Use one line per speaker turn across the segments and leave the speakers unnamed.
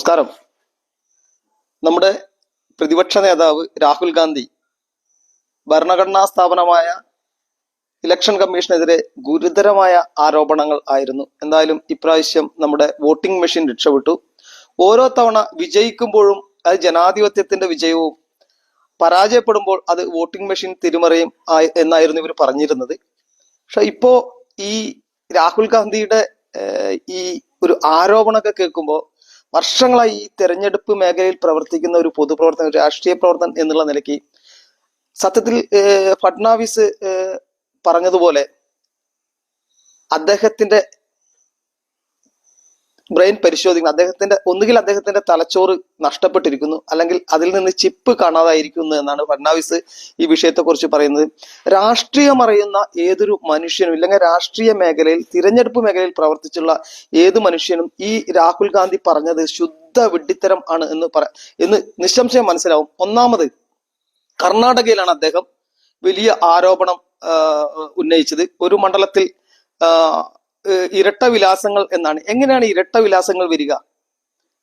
നമസ്കാരം. നമ്മുടെ പ്രതിപക്ഷ നേതാവ് രാഹുൽ ഗാന്ധി ഭരണഘടനാ സ്ഥാപനമായ ഇലക്ഷൻ കമ്മീഷനെതിരെ ഗുരുതരമായ ആരോപണങ്ങൾ ആയിരുന്നു. എന്തായാലും ഇപ്രാവശ്യം നമ്മുടെ വോട്ടിംഗ് മെഷീൻ രക്ഷപ്പെട്ടു. ഓരോ തവണ വിജയിക്കുമ്പോഴും അത് ജനാധിപത്യത്തിന്റെ വിജയവും, പരാജയപ്പെടുമ്പോൾ അത് വോട്ടിംഗ് മെഷീൻ തിരിമറിയും എന്നായിരുന്നു ഇവർ പറഞ്ഞിരുന്നത്. പക്ഷെ ഇപ്പോ ഈ രാഹുൽ ഗാന്ധിയുടെ ഈ ഒരു ആരോപണമൊക്കെ കേൾക്കുമ്പോൾ വർഷങ്ങളായി ഈ തെരഞ്ഞെടുപ്പ് മേഖലയിൽ പ്രവർത്തിക്കുന്ന ഒരു പൊതുപ്രവർത്തകൻ, രാഷ്ട്രീയ പ്രവർത്തകൻ എന്നുള്ള നിലയ്ക്ക് സത്യത്തിൽ ഫഡ്നാവിസ് പറഞ്ഞതുപോലെ അദ്ദേഹത്തിന്റെ ബ്രെയിൻ പരിശോധിക്കണം. ഒന്നുകിൽ അദ്ദേഹത്തിന്റെ തലച്ചോറ് നഷ്ടപ്പെട്ടിരിക്കുന്നു, അല്ലെങ്കിൽ അതിൽ നിന്ന് ചിപ്പ് കാണാതായിരിക്കുന്നു എന്നാണ് ഫഡ്നാവിസ് ഈ വിഷയത്തെക്കുറിച്ച് പറയുന്നത്. രാഷ്ട്രീയം അറിയുന്ന ഏതൊരു മനുഷ്യനും, ഇല്ലെങ്കിൽ രാഷ്ട്രീയ മേഖലയിൽ, തിരഞ്ഞെടുപ്പ് മേഖലയിൽ പ്രവർത്തിച്ചുള്ള ഏത് മനുഷ്യനും ഈ രാഹുൽ ഗാന്ധി പറഞ്ഞത് ശുദ്ധ വിഡ്ഢിത്തരം ആണ് എന്ന് നിസ്സംശയം മനസ്സിലാവും. ഒന്നാമത്, കർണാടകയിലാണ് അദ്ദേഹം വലിയ ആരോപണം ഉന്നയിച്ചത്. ഒരു മണ്ഡലത്തിൽ ഇരട്ട വിലാസങ്ങൾ എന്നാണ്. എങ്ങനെയാണ് ഇരട്ട വിലാസങ്ങൾ വരിക?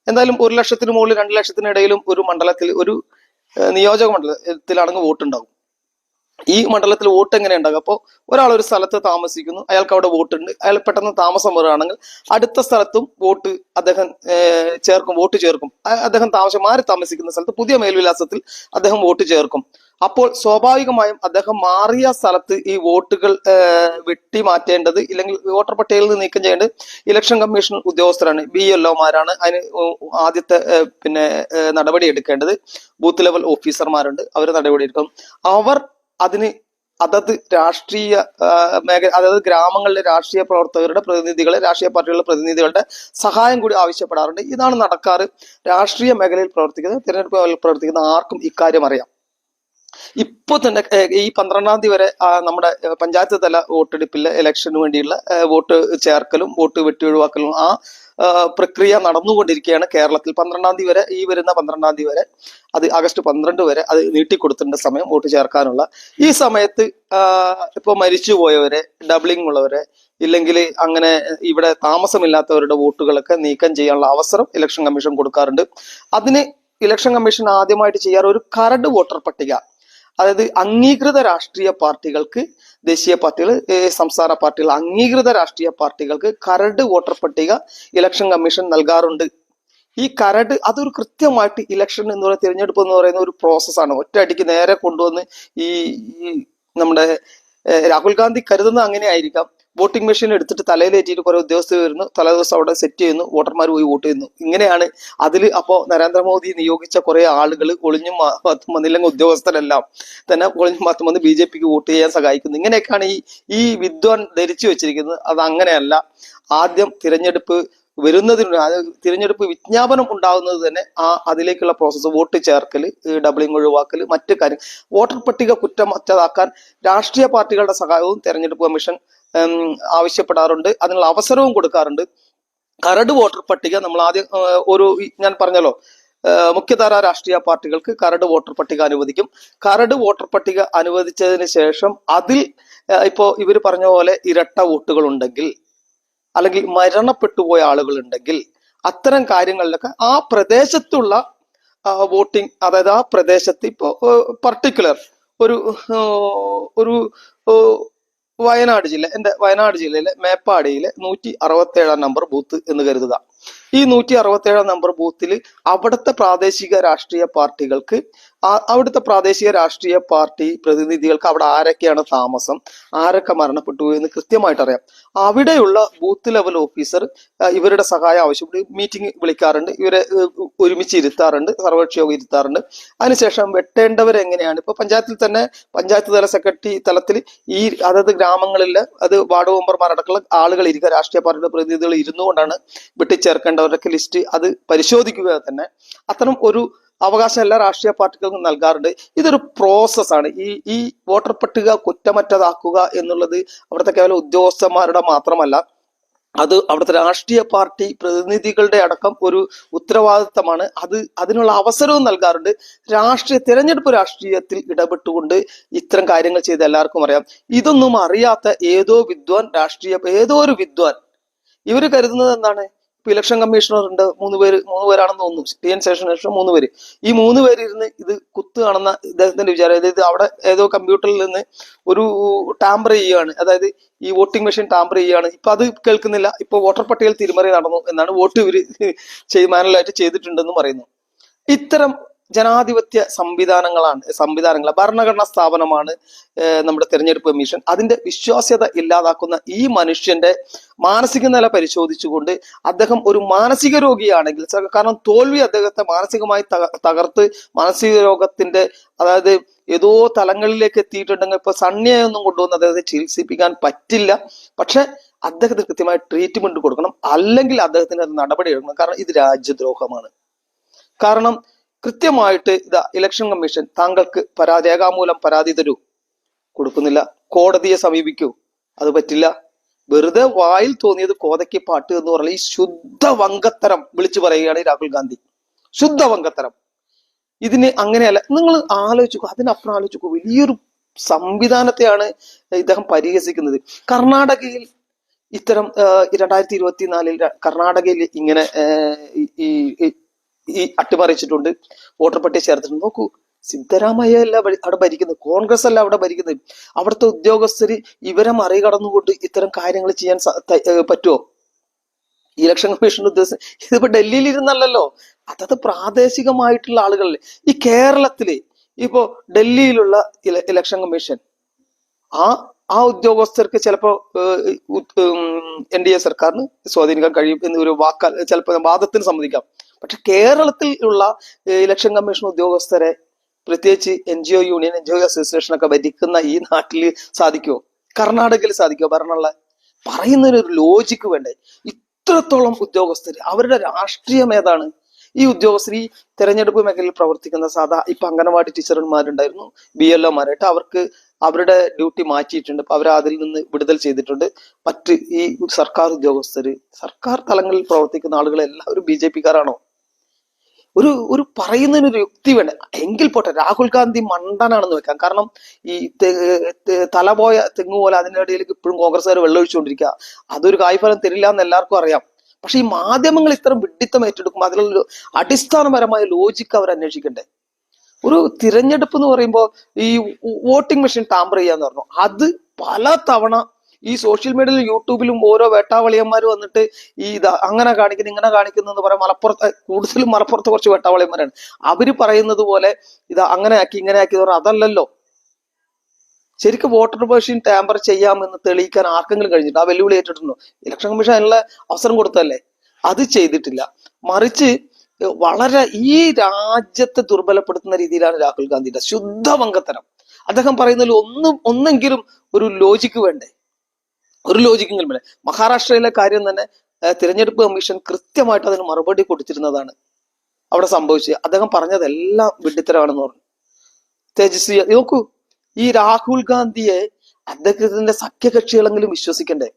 എന്തായാലും 1,00,000 മുകളിൽ 2,00,000 ഇടയിലും ഒരു മണ്ഡലത്തിൽ, ഒരു നിയോജക മണ്ഡലത്തിലാണെങ്കിൽ വോട്ടുണ്ടാകും. ഈ മണ്ഡലത്തിൽ വോട്ട് എങ്ങനെ ഉണ്ടാകും? അപ്പോൾ ഒരാൾ ഒരു സ്ഥലത്ത് താമസിക്കുന്നു, അയാൾക്ക് അവിടെ വോട്ടുണ്ട്, അയാൾ പെട്ടെന്ന് താമസം വരികയാണെങ്കിൽ അടുത്ത സ്ഥലത്തും വോട്ട് ചേർക്കും. അദ്ദേഹം മാറി താമസിക്കുന്ന സ്ഥലത്ത് പുതിയ മേൽവിലാസത്തിൽ അദ്ദേഹം വോട്ട് ചേർക്കും. അപ്പോൾ സ്വാഭാവികമായും അദ്ദേഹം മാറിയ സ്ഥലത്ത് ഈ വോട്ടുകൾ വെട്ടി മാറ്റേണ്ടത്, ഇല്ലെങ്കിൽ വോട്ടർ പട്ടികയിൽ നിന്ന് നീക്കം ചെയ്യേണ്ടത് ഇലക്ഷൻ കമ്മീഷൻ ഉദ്യോഗസ്ഥരാണ്, BLOമാരാണ്. അതിന് ആദ്യത്തെ നടപടി എടുക്കേണ്ടത് ബൂത്ത് ലെവൽ ഓഫീസർമാരുണ്ട്, അവർ നടപടി എടുക്കും. അവർ അതിന് അതത് രാഷ്ട്രീയ മേഖല, അതായത് ഗ്രാമങ്ങളിലെ രാഷ്ട്രീയ പ്രവർത്തകരുടെ പ്രതിനിധികളെ, രാഷ്ട്രീയ പാർട്ടികളുടെ പ്രതിനിധികളുടെ സഹായം കൂടി ആവശ്യപ്പെടാറുണ്ട്. ഇതാണ് നടക്കാറ്. രാഷ്ട്രീയ മേഖലയിൽ പ്രവർത്തിക്കുന്ന, തിരഞ്ഞെടുപ്പ് മേഖലയിൽ പ്രവർത്തിക്കുന്ന ആർക്കും ഇക്കാര്യം അറിയാം. ഇപ്പൊ തന്നെ ഈ 12-ാം തീയതി വരെ നമ്മുടെ പഞ്ചായത്ത് തല വോട്ടെടുപ്പിലെ ഇലക്ഷന് വേണ്ടിയുള്ള വോട്ട് ചേർക്കലും വോട്ട് വെട്ടി ഒഴിവാക്കലും പ്രക്രിയ നടന്നുകൊണ്ടിരിക്കുകയാണ് കേരളത്തിൽ. 12-ാം തീയതി വരെ, ഈ വരുന്ന 12-ാം തീയതി വരെ, അത് ആഗസ്റ്റ് 12 വരെ അത് നീട്ടിക്കൊടുത്തിട്ടുണ്ട് സമയം വോട്ട് ചേർക്കാനുള്ള. ഈ സമയത്ത് ഇപ്പൊ മരിച്ചുപോയവരെ, ഡബ്ലിംഗ് ഉള്ളവരെ, ഇല്ലെങ്കിൽ അങ്ങനെ ഇവിടെ താമസമില്ലാത്തവരുടെ വോട്ടുകളൊക്കെ നീക്കം ചെയ്യാനുള്ള അവസരം ഇലക്ഷൻ കമ്മീഷൻ കൊടുക്കാറുണ്ട്. അതിന് ഇലക്ഷൻ കമ്മീഷൻ ആദ്യമായിട്ട് ചെയ്യാറ് ഒരു കരട് വോട്ടർ പട്ടിക, അതായത് അംഗീകൃത രാഷ്ട്രീയ പാർട്ടികൾക്ക്, ദേശീയ പാർട്ടികൾ, സംസ്ഥാന പാർട്ടികൾ, അംഗീകൃത രാഷ്ട്രീയ പാർട്ടികൾക്ക് കരട് വോട്ടർ പട്ടിക ഇലക്ഷൻ കമ്മീഷൻ നൽകാറുണ്ട്. ഈ കരട് അതൊരു കൃത്യമായിട്ട് ഇലക്ഷൻ എന്ന് പറയുന്ന, തിരഞ്ഞെടുപ്പ് എന്ന് പറയുന്ന ഒരു പ്രോസസ്സാണ്. ഒറ്റയടിക്ക് നേരെ കൊണ്ടുവന്ന് ഈ നമ്മുടെ രാഹുൽ ഗാന്ധി കരുതുന്നത് അങ്ങനെ ആയിരിക്കാം. വോട്ടിംഗ് മെഷീൻ എടുത്തിട്ട് തലയിലേറ്റിയിട്ട് കുറെ ഉദ്യോഗസ്ഥർ വരുന്നു, തലേദിവസം അവിടെ സെറ്റ് ചെയ്യുന്നു, വോട്ടർമാർ പോയി വോട്ട് ചെയ്യുന്നു. ഇങ്ങനെയാണ് അതിൽ. അപ്പോ നരേന്ദ്രമോദി നിയോഗിച്ച കുറെ ആളുകൾ ഒളിഞ്ഞും വന്നില്ലെങ്കിൽ ഉദ്യോഗസ്ഥരെല്ലാം തന്നെ ഒളിഞ്ഞും മാത്രം വന്ന് BJPക്ക് വോട്ട് ചെയ്യാൻ സഹായിക്കുന്നു. ഇങ്ങനെയൊക്കെയാണ് ഈ വിദ്വാൻ ധരിച്ചു വെച്ചിരിക്കുന്നത്. അത് അങ്ങനെയല്ല. ആദ്യം തിരഞ്ഞെടുപ്പ് തിരഞ്ഞെടുപ്പ് വിജ്ഞാപനം ഉണ്ടാകുന്നത് തന്നെ അതിലേക്കുള്ള പ്രോസസ്സ്, വോട്ട് ചേർക്കല്, ഡബ്ലിംഗ് ഒഴിവാക്കല്, മറ്റു കാര്യം, വോട്ടർ പട്ടിക കുറ്റമറ്റതാക്കാൻ രാഷ്ട്രീയ പാർട്ടികളുടെ സഹായവും തെരഞ്ഞെടുപ്പ് കമ്മീഷൻ ആവശ്യപ്പെടാറുണ്ട്. അതിനുള്ള അവസരവും കൊടുക്കാറുണ്ട്. കരട് വോട്ടർ പട്ടിക നമ്മൾ ആദ്യം ഞാൻ പറഞ്ഞല്ലോ, മുഖ്യധാര രാഷ്ട്രീയ പാർട്ടികൾക്ക് കരട് വോട്ടർ പട്ടിക അനുവദിക്കും. കരട് വോട്ടർ പട്ടിക അനുവദിച്ചതിന് ശേഷം അതിൽ ഇപ്പോ ഇവർ പറഞ്ഞ പോലെ ഇരട്ട വോട്ടുകൾ ഉണ്ടെങ്കിൽ, അല്ലെങ്കിൽ മരണപ്പെട്ടുപോയ ആളുകൾ ഉണ്ടെങ്കിൽ, അത്തരം കാര്യങ്ങളിലൊക്കെ ആ പ്രദേശത്തുള്ള വോട്ടിംഗ്, അതായത് ആ പ്രദേശത്ത് ഇപ്പോ പർട്ടിക്കുലർ ഒരു വയനാട് ജില്ല, എന്റെ വയനാട് ജില്ലയിലെ മേപ്പാടിയിലെ 167-ാം നമ്പർ ബൂത്ത് എന്ന് കരുതുക. ഈ 167-ാം നമ്പർ ബൂത്തിൽ അവിടുത്തെ പ്രാദേശിക രാഷ്ട്രീയ പാർട്ടികൾക്ക്, അവിടുത്തെ പ്രാദേശിക രാഷ്ട്രീയ പാർട്ടി പ്രതിനിധികൾക്ക് അവിടെ ആരൊക്കെയാണ് താമസം, ആരൊക്കെ മരണപ്പെട്ടു എന്ന് കൃത്യമായിട്ട് അറിയാം. അവിടെയുള്ള ബൂത്ത് ലെവൽ ഓഫീസർ ഇവരുടെ സഹായം ആവശ്യപ്പെട്ട് മീറ്റിംഗ് വിളിക്കാറുണ്ട്, ഇവരെ ഒരുമിച്ച് ഇരുത്താറുണ്ട്, സർവകക്ഷി യോഗം ഇരുത്താറുണ്ട്. അതിനുശേഷം വെട്ടേണ്ടവരെങ്ങനെയാണ്, ഇപ്പൊ പഞ്ചായത്തിൽ തന്നെ പഞ്ചായത്ത് തല സെക്രട്ടറി തലത്തിൽ ഈ അതത് ഗ്രാമങ്ങളിലെ, അത് വാർഡ് മെമ്പർമാരടക്കമുള്ള ആളുകൾ ഇരിക്കുക, രാഷ്ട്രീയ പാർട്ടിയുടെ പ്രതിനിധികൾ ഇരുന്നുകൊണ്ടാണ് വെട്ടിച്ചേർക്കേണ്ടവരുടെ ലിസ്റ്റ് അത് പരിശോധിക്കുക തന്നെ. അത്തരം ഒരു അവകാശം എല്ലാ രാഷ്ട്രീയ പാർട്ടികൾക്കും നൽകാറുണ്ട്. ഇതൊരു പ്രോസസ്സാണ്. ഈ വോട്ടർ പട്ടിക കുറ്റമറ്റതാക്കുക എന്നുള്ളത് അവിടുത്തെ കേവലം ഉദ്യോഗസ്ഥന്മാരുടെ മാത്രമല്ല, അത് അവിടുത്തെ രാഷ്ട്രീയ പാർട്ടി പ്രതിനിധികളുടെ അടക്കം ഒരു ഉത്തരവാദിത്തമാണ്. അതിനുള്ള അവസരവും നൽകാറുണ്ട്. തിരഞ്ഞെടുപ്പ് രാഷ്ട്രീയത്തിൽ ഇടപെട്ടുകൊണ്ട് ഇത്തരം കാര്യങ്ങൾ ചെയ്ത് എല്ലാവർക്കും അറിയാം. ഇതൊന്നും അറിയാത്ത ഏതോ ഒരു വിദ്വാൻ ഇവര് കരുതുന്നത് എന്താണ്, ഇപ്പൊ ഇലക്ഷൻ കമ്മീഷണർ ഉണ്ട്, മൂന്ന് പേരാണെന്ന് തോന്നുന്നു, TN ശേഷം 3 പേര്. ഈ 3 പേര് ഇരുന്ന് ഇത് കുത്തുകയാണെന്ന ഇദ്ദേഹത്തിന്റെ വിചാരം. അതായത് അവിടെ ഏതോ കമ്പ്യൂട്ടറിൽ നിന്ന് ഒരു ടാമ്പർ ചെയ്യുകയാണ്, അതായത് ഈ വോട്ടിംഗ് മെഷീൻ ടാമ്പർ ചെയ്യുകയാണ്. ഇപ്പൊ അത് കേൾക്കുന്നില്ല. ഇപ്പൊ വോട്ടർ പട്ടികയിൽ തിരിമറി നടന്നു എന്നാണ്, വോട്ട് ഇവര് മാനുവലായിട്ട് ചെയ്തിട്ടുണ്ടെന്ന് പറയുന്നു. ഇത്തരം ജനാധിപത്യ സംവിധാനങ്ങൾ ഭരണഘടനാ സ്ഥാപനമാണ് നമ്മുടെ തെരഞ്ഞെടുപ്പ് കമ്മീഷൻ. അതിന്റെ വിശ്വാസ്യത ഇല്ലാതാക്കുന്ന ഈ മനുഷ്യന്റെ മാനസിക നില പരിശോധിച്ചുകൊണ്ട് അദ്ദേഹം ഒരു മാനസിക രോഗിയാണെങ്കിൽ, കാരണം തോൽവി അദ്ദേഹത്തെ മാനസികമായി തകർത്ത് മാനസിക രോഗത്തിന്റെ, അതായത് ഏതോ തലങ്ങളിലേക്ക് എത്തിയിട്ടുണ്ടെങ്കിൽ ഇപ്പൊ സണ്ണിയൊന്നും കൊണ്ടുവന്ന് അദ്ദേഹത്തെ ചികിത്സിപ്പിക്കാൻ പറ്റില്ല. പക്ഷെ അദ്ദേഹത്തിന് കൃത്യമായ ട്രീറ്റ്മെന്റ് കൊടുക്കണം, അല്ലെങ്കിൽ അദ്ദേഹത്തിന് നടപടി എടുക്കണം. കാരണം ഇത് രാജ്യദ്രോഹമാണ്. കാരണം കൃത്യമായിട്ട് ഇലക്ഷൻ കമ്മീഷൻ താങ്കൾക്ക് രേഖാമൂലം പരാതി തരൂ, കൊടുക്കുന്നില്ല. കോടതിയെ സമീപിക്കൂ, അത് പറ്റില്ല. വെറുതെ വായിൽ തോന്നിയത് കോതയ്ക്ക് പാട്ട് എന്ന് പറഞ്ഞാൽ ഈ ശുദ്ധ വങ്കത്തരം വിളിച്ചു പറയുകയാണ് രാഹുൽ ഗാന്ധി. ശുദ്ധ വങ്കത്തരം. ഇതിന് അങ്ങനെയല്ല. നിങ്ങൾ ആലോചിച്ചു, അതിനപ്പുറം ആലോചിച്ചു, വലിയൊരു സംവിധാനത്തെയാണ് ഇദ്ദേഹം പരിഹസിക്കുന്നത്. കർണാടകയിൽ ഇത്തരം 2024 കർണാടകയിൽ ഇങ്ങനെ ഈ അട്ടിമറിച്ചിട്ടുണ്ട്, വോട്ടർ പട്ടിക ചേർത്തിട്ടുണ്ട്. നോക്കൂ, സിദ്ധരാമയ്യ അല്ല അവിടെ ഭരിക്കുന്നത്, കോൺഗ്രസ് അല്ല അവിടെ ഭരിക്കുന്നത്. അവിടുത്തെ ഉദ്യോഗസ്ഥര് ഇവരെ മറികടന്നുകൊണ്ട് ഇത്തരം കാര്യങ്ങൾ ചെയ്യാൻ പറ്റുമോ? ഇലക്ഷൻ കമ്മീഷൻ ഉദ്യോഗസ്ഥർ ഇതിപ്പോ ഡൽഹിയിൽ ഇരുന്നല്ലോ, അതത് പ്രാദേശികമായിട്ടുള്ള ആളുകളിൽ. ഈ കേരളത്തില് ഇപ്പോ ഡൽഹിയിലുള്ള ഇലക്ഷൻ കമ്മീഷൻ ആ ഉദ്യോഗസ്ഥർക്ക് ചിലപ്പോ NDA സർക്കാരിന് സ്വാധീനിക്കാൻ കഴിയും എന്നൊരു വാക്കാൽ ചിലപ്പോൾ വാദത്തിന് സമ്മതിക്കാം. പക്ഷെ കേരളത്തിൽ ഉള്ള ഇലക്ഷൻ കമ്മീഷൻ ഉദ്യോഗസ്ഥരെ, പ്രത്യേകിച്ച് NGO യൂണിയൻ, NGO അസോസിയേഷൻ ഒക്കെ ഭരിക്കുന്ന ഈ നാട്ടില് സാധിക്കുമോ? കർണാടകയിൽ സാധിക്കുമോ? ഭരണമുള്ള പറയുന്നതിനൊരു ലോജിക്ക് വേണ്ടേ? ഇത്രത്തോളം ഉദ്യോഗസ്ഥര്, അവരുടെ രാഷ്ട്രീയം ഏതാണ്? ഈ ഉദ്യോഗസ്ഥർ ഈ തെരഞ്ഞെടുപ്പ് മേഖലയിൽ പ്രവർത്തിക്കുന്ന ഇപ്പൊ അംഗനവാടി ടീച്ചർമാരുണ്ടായിരുന്നു, BLOമാരായിട്ട്, അവർക്ക് അവരുടെ ഡ്യൂട്ടി മാറ്റിയിട്ടുണ്ട്. അവർ അതിൽ നിന്ന് വിടുതൽ ചെയ്തിട്ടുണ്ട്. മറ്റ് ഈ സർക്കാർ ഉദ്യോഗസ്ഥര്, സർക്കാർ തലങ്ങളിൽ പ്രവർത്തിക്കുന്ന ആളുകൾ എല്ലാവരും BJPക്കാരാണോ? ഒരു പറയുന്നതിനൊരു യുക്തി വേണ്ട. എങ്കിൽ പോട്ടെ, രാഹുൽ ഗാന്ധി മണ്ടനാണെന്ന് വെക്കാം. കാരണം ഈ തലപോയ തെങ്ങ് പോലെ അതിൻ്റെ ഇടയിലേക്ക് ഇപ്പോഴും കോൺഗ്രസ്സുകാർ വെള്ളമൊഴിച്ചുകൊണ്ടിരിക്കുക. അതൊരു കായ്ഫലം തരില്ല എന്ന് എല്ലാവർക്കും അറിയാം. പക്ഷെ ഈ മാധ്യമങ്ങൾ ഇത്തരം വിഡ്ഢിത്തം ഏറ്റെടുക്കും. അതിലുള്ള അടിസ്ഥാനപരമായ ലോജിക്ക് അവർ അന്വേഷിക്കണ്ടേ? ഒരു തിരഞ്ഞെടുപ്പ് എന്ന് പറയുമ്പോൾ ഈ വോട്ടിംഗ് മെഷീൻ ടാമ്പർ ചെയ്യാന്ന് പറഞ്ഞു, അത് പല തവണ ഈ സോഷ്യൽ മീഡിയയിലും യൂട്യൂബിലും ഓരോ വേട്ടാവളിയന്മാർ വന്നിട്ട് അങ്ങനെ കാണിക്കുന്നു ഇങ്ങനെ കാണിക്കുന്നു എന്ന് പറയാം. കൂടുതലും മലപ്പുറത്ത് കുറച്ച് വേട്ടാവളിയന്മാരാണ്. അവര് പറയുന്നത് പോലെ അങ്ങനെ ആക്കി ഇങ്ങനെ ആക്കി പറഞ്ഞാൽ അതല്ലല്ലോ. ശരിക്കും വോട്ടർ മെഷീൻ ടാമ്പർ ചെയ്യാമെന്ന് തെളിയിക്കാൻ ആർക്കെങ്കിലും കഴിഞ്ഞിട്ട് ആ വെല്ലുവിളി ഏറ്റിട്ടുണ്ടോ? ഇലക്ഷൻ കമ്മീഷൻ അതിനുള്ള അവസരം കൊടുത്തല്ലേ? അത് ചെയ്തിട്ടില്ല. മറിച്ച് വളരെ ഈ രാജ്യത്തെ ദുർബലപ്പെടുത്തുന്ന രീതിയിലാണ് രാഹുൽ ഗാന്ധിയുടെ ശുദ്ധ വങ്കത്തരം. അദ്ദേഹം പറയുന്നതിൽ ഒന്നെങ്കിലും ഒരു ലോജിക്ക് വേണ്ടേ? ഒരു ലോജിക്കെങ്കിലും വേണ്ടേ? മഹാരാഷ്ട്രയിലെ കാര്യം തന്നെ തിരഞ്ഞെടുപ്പ് കമ്മീഷൻ കൃത്യമായിട്ട് അതിന് മറുപടി കൊടുത്തിരുന്നതാണ് അവിടെ സംഭവിച്ചത്. അദ്ദേഹം പറഞ്ഞതെല്ലാം വിഡ്ഢിത്തരമാണെന്ന് പറഞ്ഞു. തേജസ്വി നോക്കൂ, ഈ രാഹുൽ ഗാന്ധിയെ അദ്ദേഹത്തിന്റെ സഖ്യകക്ഷികളെങ്കിലും വിശ്വസിക്കണ്ടേ?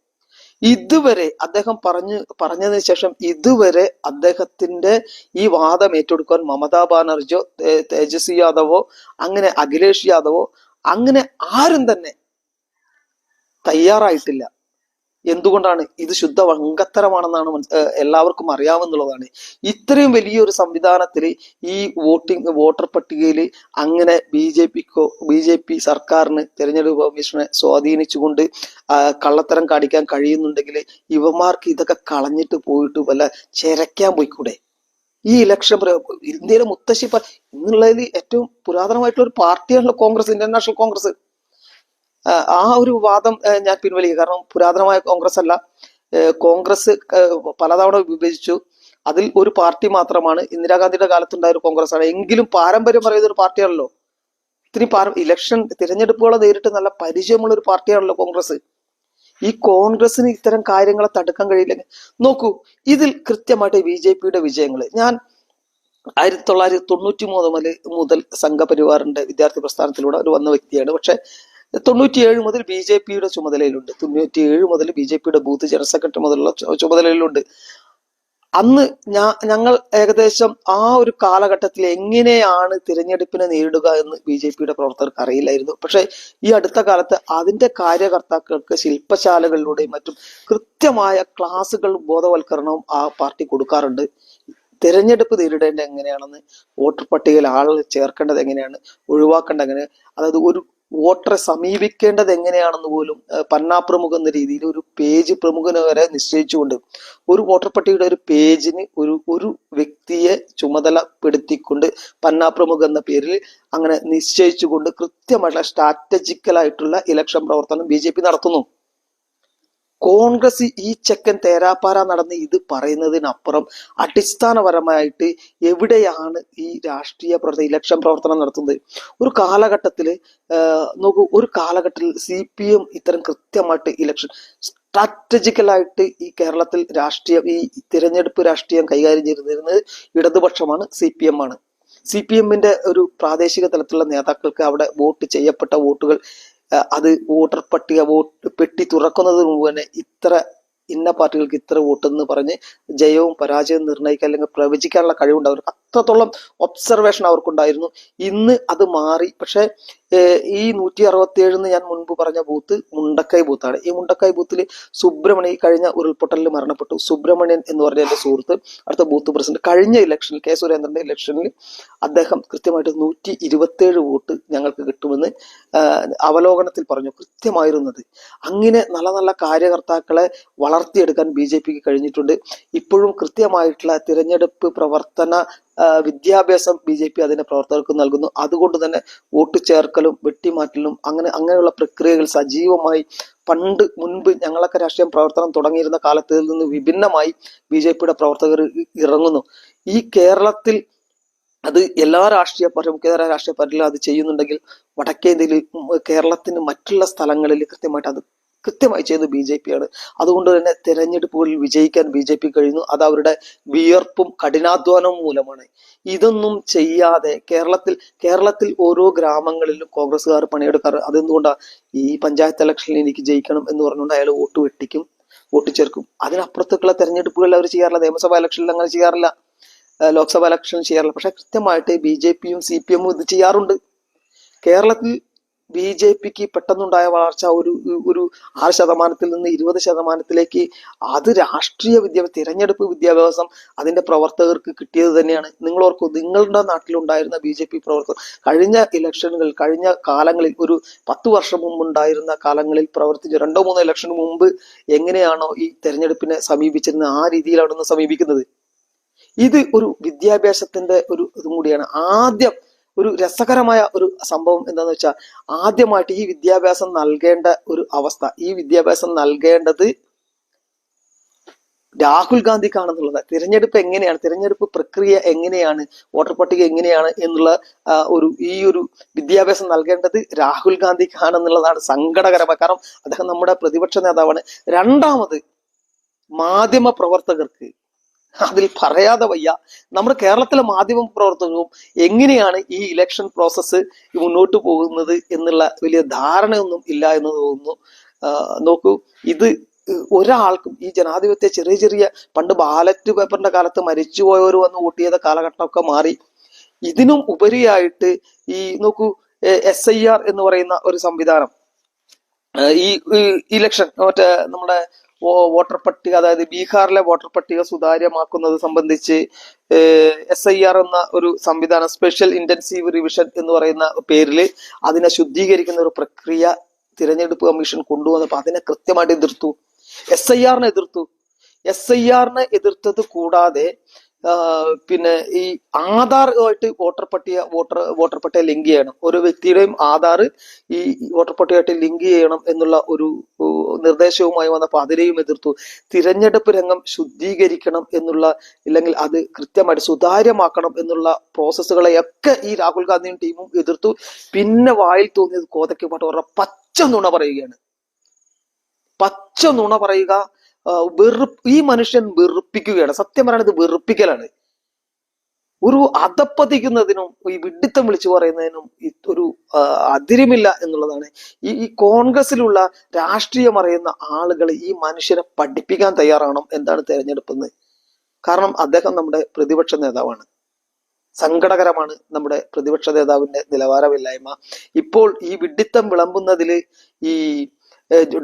ഇതുവരെ അദ്ദേഹം പറഞ്ഞതിന് ശേഷം ഇതുവരെ അദ്ദേഹത്തിന്റെ ഈ വാദം ഏറ്റെടുക്കാൻ മമതാ ബാനർജിയോ തേജസ്വി യാദവോ അങ്ങനെ അഖിലേഷ് യാദവോ അങ്ങനെ ആരും തന്നെ തയ്യാറായിട്ടില്ല. എന്തുകൊണ്ടാണ്? ഇത് ശുദ്ധ വങ്കത്തരമാണെന്നാണ് എല്ലാവർക്കും അറിയാമെന്നുള്ളതാണ്. ഇത്രയും വലിയൊരു സംവിധാനത്തിൽ ഈ വോട്ടർ പട്ടികയിൽ അങ്ങനെ BJP സർക്കാരിന് തെരഞ്ഞെടുപ്പ് കമ്മീഷനെ സ്വാധീനിച്ചുകൊണ്ട് കള്ളത്തരം കാണിക്കാൻ കഴിയുന്നുണ്ടെങ്കിൽ ഇവന്മാർക്ക് ഇതൊക്കെ കളഞ്ഞിട്ട് പോയിട്ട് വല്ല ചിരയ്ക്കാൻ പോയിക്കൂടെ? ഈ ഇലക്ഷൻ ഇന്ത്യയിലെ മുത്തശ്ശി ഇന്നുള്ളതിൽ ഏറ്റവും പുരാതനമായിട്ടുള്ള ഒരു പാർട്ടിയാണല്ലോ കോൺഗ്രസ്, ഇന്ത്യൻ നാഷണൽ കോൺഗ്രസ്. ആ ഒരു വാദം ഞാൻ പിൻവലിക്കുക. കാരണം പുരാതനമായ കോൺഗ്രസ് അല്ല. കോൺഗ്രസ് പലതവണ വിഭജിച്ചു. അതിൽ ഒരു പാർട്ടി മാത്രമാണ് ഇന്ദിരാഗാന്ധിയുടെ കാലത്തുണ്ടായ ഒരു കോൺഗ്രസ് ആണ്. എങ്കിലും പാരമ്പര്യം പറയുന്ന ഒരു പാർട്ടിയാണല്ലോ. ഇലക്ഷൻ തിരഞ്ഞെടുപ്പുകളെ നേരിട്ട് നല്ല പരിചയമുള്ള ഒരു പാർട്ടിയാണല്ലോ കോൺഗ്രസ്. ഈ കോൺഗ്രസിന് ഇത്തരം കാര്യങ്ങളെ തടുക്കാൻ കഴിയില്ലെങ്കിൽ നോക്കൂ, ഇതിൽ കൃത്യമായിട്ട് BJPയുടെ വിജയങ്ങൾ ഞാൻ 1993 മുതൽ സംഘപരിവാറിന്റെ വിദ്യാർത്ഥി പ്രസ്ഥാനത്തിലൂടെ ഒരു വന്ന വ്യക്തിയാണ്. പക്ഷെ 97 മുതൽ BJPയുടെ ചുമതലയിലുണ്ട്. 97 മുതൽ BJPയുടെ ബൂത്ത് ജനറൽ സെക്രട്ടറി മുതലുള്ള ചുമതലയിലുണ്ട്. അന്ന് ഞങ്ങൾ ഏകദേശം ആ ഒരു കാലഘട്ടത്തിൽ എങ്ങനെയാണ് തിരഞ്ഞെടുപ്പിനെ നേരിടുക എന്ന് ബി ജെ പിയുടെ പ്രവർത്തകർക്ക് അറിയില്ലായിരുന്നു. പക്ഷെ ഈ അടുത്ത കാലത്ത് അതിന്റെ കാര്യകർത്താക്കൾക്ക് ശില്പശാലകളിലൂടെയും മറ്റും കൃത്യമായ ക്ലാസുകളും ബോധവൽക്കരണവും ആ പാർട്ടി കൊടുക്കാറുണ്ട്. തിരഞ്ഞെടുപ്പ് നേരിടേണ്ടത് എങ്ങനെയാണെന്ന്, വോട്ടർ പട്ടികയിൽ ആളുകൾ ചേർക്കേണ്ടത് എങ്ങനെയാണ്, ഒഴിവാക്കേണ്ടത് എങ്ങനെ, അതായത് ഒരു വോട്ടറെ സമീപിക്കേണ്ടത് എങ്ങനെയാണെന്ന് പോലും പന്നാ പ്രമുഖ എന്ന രീതിയിൽ ഒരു പേജ് പ്രമുഖന് വരെ നിശ്ചയിച്ചുകൊണ്ട് ഒരു വോട്ടർ പട്ടികയുടെ ഒരു പേജിന് ഒരു വ്യക്തിയെ ചുമതലപ്പെടുത്തിക്കൊണ്ട് പന്നാ പ്രമുഖ എന്ന പേരിൽ അങ്ങനെ നിശ്ചയിച്ചുകൊണ്ട് കൃത്യമായിട്ടുള്ള സ്ട്രാറ്റജിക്കലായിട്ടുള്ള ഇലക്ഷൻ പ്രവർത്തനം ബി ജെ പി നടത്തുന്നു. കോൺഗ്രസ് ഈ ചെക്കൻ തേരാപ്പാര നടന്ന് ഇത് പറയുന്നതിനപ്പുറം അടിസ്ഥാനപരമായിട്ട് എവിടെയാണ് ഈ രാഷ്ട്രീയ ഇലക്ഷൻ പ്രവർത്തനം നടത്തുന്നത്? ഒരു കാലഘട്ടത്തില് നോക്കൂ, ഒരു കാലഘട്ടത്തിൽ CPM ഇത്തരം കൃത്യമായിട്ട് ഇലക്ഷൻ സ്ട്രാറ്റജിക്കലായിട്ട് ഈ കേരളത്തിൽ ഈ തിരഞ്ഞെടുപ്പ് രാഷ്ട്രീയം കൈകാര്യം ചെയ്തിരുന്നത് ഇടതുപക്ഷമാണ്, CPM ആണ്. CPMന്റെ ഒരു പ്രാദേശിക തലത്തിലുള്ള നേതാക്കൾക്ക് അവിടെ വോട്ട് ചെയ്യപ്പെട്ട വോട്ടുകൾ അത് വോട്ടർ പട്ടിക പെട്ടി തുറക്കുന്നതിന് മുമ്പ് തന്നെ ഇന്ന പാർട്ടികൾക്ക് ഇത്ര വോട്ടെന്ന് പറഞ്ഞ് ജയവും പരാജയവും നിർണ്ണയിക്കാൻ അല്ലെങ്കിൽ പ്രവചിക്കാനുള്ള കഴിവുണ്ട് അവർക്ക്. അത്രത്തോളം ഒബ്സർവേഷൻ അവർക്കുണ്ടായിരുന്നു. ഇന്ന് അത് മാറി. പക്ഷെ ഈ 167 ഞാൻ മുൻപ് പറഞ്ഞ ബൂത്ത് മുണ്ടക്കൈ ബൂത്താണ്. ഈ മുണ്ടക്കൈ ബൂത്തിൽ സുബ്രഹ്മണ്യൻ കഴിഞ്ഞ ഉരുൾപൊട്ടലിൽ മരണപ്പെട്ടു. സുബ്രഹ്മണ്യൻ എന്ന് പറഞ്ഞ എന്റെ സുഹൃത്ത് അടുത്ത ബൂത്ത് പ്രസിഡന്റ് കഴിഞ്ഞ ഇലക്ഷനിൽ കെ സുരേന്ദ്രന്റെ ഇലക്ഷനിൽ അദ്ദേഹം കൃത്യമായിട്ട് 127 വോട്ട് ഞങ്ങൾക്ക് കിട്ടുമെന്ന് അവലോകനത്തിൽ പറഞ്ഞു. കൃത്യമായിരുന്നത്. അങ്ങനെ നല്ല നല്ല കാര്യകർത്താക്കളെ വളർത്തിയെടുക്കാൻ BJPക്ക് കഴിഞ്ഞിട്ടുണ്ട്. ഇപ്പോഴും കൃത്യമായിട്ടുള്ള തിരഞ്ഞെടുപ്പ് പ്രവർത്തന വിദ്യാഭ്യാസം BJP അതിന്റെ പ്രവർത്തകർക്ക് നൽകുന്നു. അതുകൊണ്ട് തന്നെ വോട്ട് ചേർക്കലും വെട്ടിമാറ്റലും അങ്ങനെയുള്ള പ്രക്രിയകൾ സജീവമായി മുൻപ് ഞങ്ങളൊക്കെ രാഷ്ട്രീയ പ്രവർത്തനം തുടങ്ങിയിരുന്ന കാലത്തിൽ നിന്ന് വിഭിന്നമായി BJPയുടെ പ്രവർത്തകർ ഇറങ്ങുന്നു. ഈ കേരളത്തിൽ അത് എല്ലാ മുഖ്യധാര രാഷ്ട്രീയ പാർട്ടികളും അത് ചെയ്യുന്നുണ്ടെങ്കിൽ വടക്കേന്ത്യയിൽ കേരളത്തിന് മറ്റുള്ള സ്ഥലങ്ങളിൽ കൃത്യമായി ചെയ്ത് BJP ആണ്. അതുകൊണ്ട് തന്നെ തെരഞ്ഞെടുപ്പുകളിൽ വിജയിക്കാൻ BJP കഴിയുന്നു. അത് അവരുടെ വിയർപ്പും കഠിനാധ്വാനവും മൂലമാണ്. ഇതൊന്നും ചെയ്യാതെ കേരളത്തിൽ ഓരോ ഗ്രാമങ്ങളിലും കോൺഗ്രസ്സുകാർ പണിയെടുക്കാറ്. അതെന്തുകൊണ്ടാണ്? ഈ പഞ്ചായത്ത് ഇലക്ഷനിൽ എനിക്ക് ജയിക്കണം എന്ന് പറഞ്ഞുകൊണ്ട് അയാൾ വോട്ട് വെട്ടിക്കും, വോട്ട് ചേർക്കും. അതിനപ്പുറത്തേക്കുള്ള തെരഞ്ഞെടുപ്പുകളിൽ അവർ ചെയ്യാറില്ല. നിയമസഭാ ഇലക്ഷനിൽ അങ്ങനെ ചെയ്യാറില്ല, ലോക്സഭാ ഇലക്ഷനിൽ ചെയ്യാറില്ല. പക്ഷെ കൃത്യമായിട്ട് BJPയും CPM ഇത് ചെയ്യാറുണ്ട്. കേരളത്തിൽ BJPക്ക് പെട്ടെന്നുണ്ടായ വളർച്ച ഒരു 6% നിന്ന് 20%, അത് രാഷ്ട്രീയ തിരഞ്ഞെടുപ്പ് വിദ്യാഭ്യാസം അതിന്റെ പ്രവർത്തകർക്ക് കിട്ടിയത് തന്നെയാണ്. നിങ്ങൾ ഓർക്കൂ, നിങ്ങളുടെ നാട്ടിലുണ്ടായിരുന്ന BJP പ്രവർത്തകർ കഴിഞ്ഞ കാലങ്ങളിൽ ഒരു 10 വർഷം മുമ്പ് ഉണ്ടായിരുന്ന കാലങ്ങളിൽ പ്രവർത്തിച്ച 2-3 ഇലക്ഷന് മുമ്പ് എങ്ങനെയാണോ ഈ തെരഞ്ഞെടുപ്പിനെ സമീപിച്ചിരുന്നത് ആ രീതിയിലാണ് സമീപിക്കുന്നത്. ഇത് ഒരു വിദ്യാഭ്യാസത്തിന്റെ ഒരു ഇതും കൂടിയാണ്. ആദ്യം ഒരു രസകരമായ ഒരു സംഭവം എന്താന്ന് വെച്ചാൽ, ആദ്യമായിട്ട് ഈ വിദ്യാഭ്യാസം നൽകേണ്ട ഒരു അവസ്ഥ, ഈ വിദ്യാഭ്യാസം നൽകേണ്ടത് രാഹുൽ ഗാന്ധിക്കാണെന്നുള്ളത്. തിരഞ്ഞെടുപ്പ് പ്രക്രിയ എങ്ങനെയാണ്, വോട്ടർ പട്ടിക എങ്ങനെയാണ് എന്നുള്ള ഈ ഒരു വിദ്യാഭ്യാസം നൽകേണ്ടത് രാഹുൽ ഗാന്ധിക്കാണെന്നുള്ളതാണ് സങ്കടകരമായ. കാരണം അദ്ദേഹം നമ്മുടെ പ്രതിപക്ഷ നേതാവാണ്. രണ്ടാമത് മാധ്യമ പ്രവർത്തകർക്ക് അതിൽ പറയാതെ വയ്യ. നമ്മുടെ കേരളത്തിലെ മാധ്യമ പ്രവർത്തകരും എങ്ങനെയാണ് ഈ ഇലക്ഷൻ പ്രോസസ്സ് മുന്നോട്ട് പോകുന്നത് എന്നുള്ള വലിയ ധാരണയൊന്നും ഇല്ല എന്ന് തോന്നുന്നു. നോക്കൂ, ഇത് ഒരാൾക്കും ഈ ജനാധിപത്യ ചെറിയ പണ്ട് ബാലറ്റ് പേപ്പറിന്റെ കാലത്ത് മരിച്ചുപോയവർ വന്ന് വോട്ട് ചെയ്ത കാലഘട്ടമൊക്കെ മാറി. ഇതിനും ഉപരിയായിട്ട് ഈ നോക്കൂ, SIR എന്ന് പറയുന്ന ഒരു സംവിധാനം, ഈ ഇലക്ഷൻ നമ്മുടെ വോട്ടർ പട്ടിക, അതായത് ബീഹാറിലെ വോട്ടർ പട്ടിക സുതാര്യമാക്കുന്നത് സംബന്ധിച്ച് SIR എന്ന ഒരു സംവിധാനം, സ്പെഷ്യൽ ഇന്റൻസീവ് റിവിഷൻ എന്ന് പറയുന്ന പേരിൽ അതിനെ ശുദ്ധീകരിക്കുന്ന ഒരു പ്രക്രിയ തിരഞ്ഞെടുപ്പ് കമ്മീഷൻ കൊണ്ടുവന്നപ്പോൾ അതിനെ കൃത്യമായിട്ട് എതിർത്തു. SIR-നെ എതിർത്തത് കൂടാതെ പിന്നെ ഈ ആധാറുമായിട്ട് വോട്ടർ പട്ടിക ലിങ്ക് ചെയ്യണം. ഓരോ വ്യക്തിയുടെയും ആധാർ ഈ വോട്ടർ പട്ടികയായിട്ട് ലിങ്ക് ചെയ്യണം എന്നുള്ള ഒരു നിർദ്ദേശവുമായി വന്നപ്പോൾ അതിനെയും എതിർത്തു. തിരഞ്ഞെടുപ്പ് രംഗം ശുദ്ധീകരിക്കണം എന്നുള്ള, ഇല്ലെങ്കിൽ അത് കൃത്യമായിട്ട് സുതാര്യമാക്കണം എന്നുള്ള പ്രോസസ്സുകളെയൊക്കെ ഈ രാഹുൽ ഗാന്ധിയും ടീമും എതിർത്തു. പിന്നെ വായിൽ തോന്നിയത് കോതയ്ക്ക് പാട്ട് പറഞ്ഞ പച്ച നുണ പറയുകയാണ്. പച്ച നുണ പറയുക. ഈ മനുഷ്യൻ വെറുപ്പിക്കുകയാണ്. സത്യം പറയുന്നത് വെറുപ്പിക്കലാണ്. ഒരു അധപ്പതിക്കുന്നതിനും ഈ വിഡ്ഢിത്തം വിളിച്ചു പറയുന്നതിനും ഒരു അതിരുമില്ല എന്നുള്ളതാണ്. ഈ കോൺഗ്രസിലുള്ള രാഷ്ട്രീയം അറിയുന്ന ആളുകൾ ഈ മനുഷ്യരെ പഠിപ്പിക്കാൻ തയ്യാറാണ് എന്താണ് തെരഞ്ഞെടുപ്പെന്ന്. കാരണം അദ്ദേഹം നമ്മുടെ പ്രതിപക്ഷ നേതാവാണ്. സങ്കടകരമാണ് നമ്മുടെ പ്രതിപക്ഷ നേതാവിന്റെ നിലവാരമില്ലായ്മ. ഇപ്പോൾ ഈ വിഡ്ഢിത്തം വിളമ്പുന്നതിൽ ഈ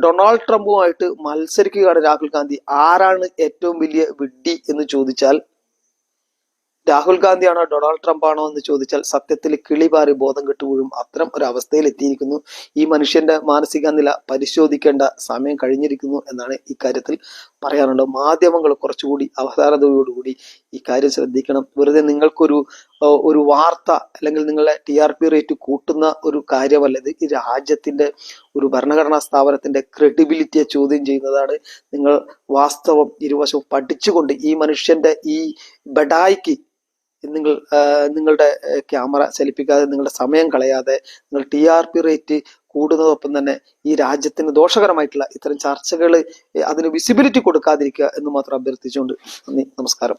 ഡൊണാൾഡ് ട്രംപുമായിട്ട് മത്സരിക്കുകയാണ് രാഹുൽ ഗാന്ധി. ആരാണ് ഏറ്റവും വലിയ വിഡ്ഢി എന്ന് ചോദിച്ചാൽ രാഹുൽ ഗാന്ധിയാണോ ഡൊണാൾഡ് ട്രംപ് ആണോ എന്ന് ചോദിച്ചാൽ സത്യത്തിൽ കിളിപാറി ബോധം കെട്ടുപോഴും അത്തരം ഒരു അവസ്ഥയിൽ എത്തിയിരിക്കുന്നു. ഈ മനുഷ്യന്റെ മാനസിക നില പരിശോധിക്കേണ്ട സമയം കഴിഞ്ഞിരിക്കുന്നു എന്നാണ് ഇക്കാര്യത്തിൽ പറയാനുള്ളത്. മാധ്യമങ്ങൾ കുറച്ചുകൂടി അവധാനതയോടുകൂടി ഈ കാര്യം ശ്രദ്ധിക്കണം. വെറുതെ നിങ്ങൾക്കൊരു വാർത്ത അല്ലെങ്കിൽ നിങ്ങളെ TRP റേറ്റ് കൂട്ടുന്ന ഒരു കാര്യമല്ല ഇത്. ഈ രാജ്യത്തിന്റെ ഒരു ഭരണഘടനാ സ്ഥാപനത്തിന്റെ ക്രെഡിബിലിറ്റിയെ ചോദ്യം ചെയ്യുന്നതാണ്. നിങ്ങൾ വാസ്തവം ഇരുവശവും പഠിച്ചുകൊണ്ട് ഈ മനുഷ്യന്റെ ഈ ബഡായിക്ക് നിങ്ങളുടെ ക്യാമറ ചലിപ്പിക്കാതെ, നിങ്ങളുടെ സമയം കളയാതെ, നിങ്ങൾ TRP റേറ്റ് കൂടുന്നതൊപ്പം തന്നെ ഈ രാജ്യത്തിന് ദോഷകരമായിട്ടുള്ള ഇത്തരം ചർച്ചകൾ അതിന് വിസിബിലിറ്റി കൊടുക്കാതിരിക്കുക എന്ന് മാത്രം അഭ്യർത്ഥിച്ചുകൊണ്ട് നന്ദി, നമസ്കാരം.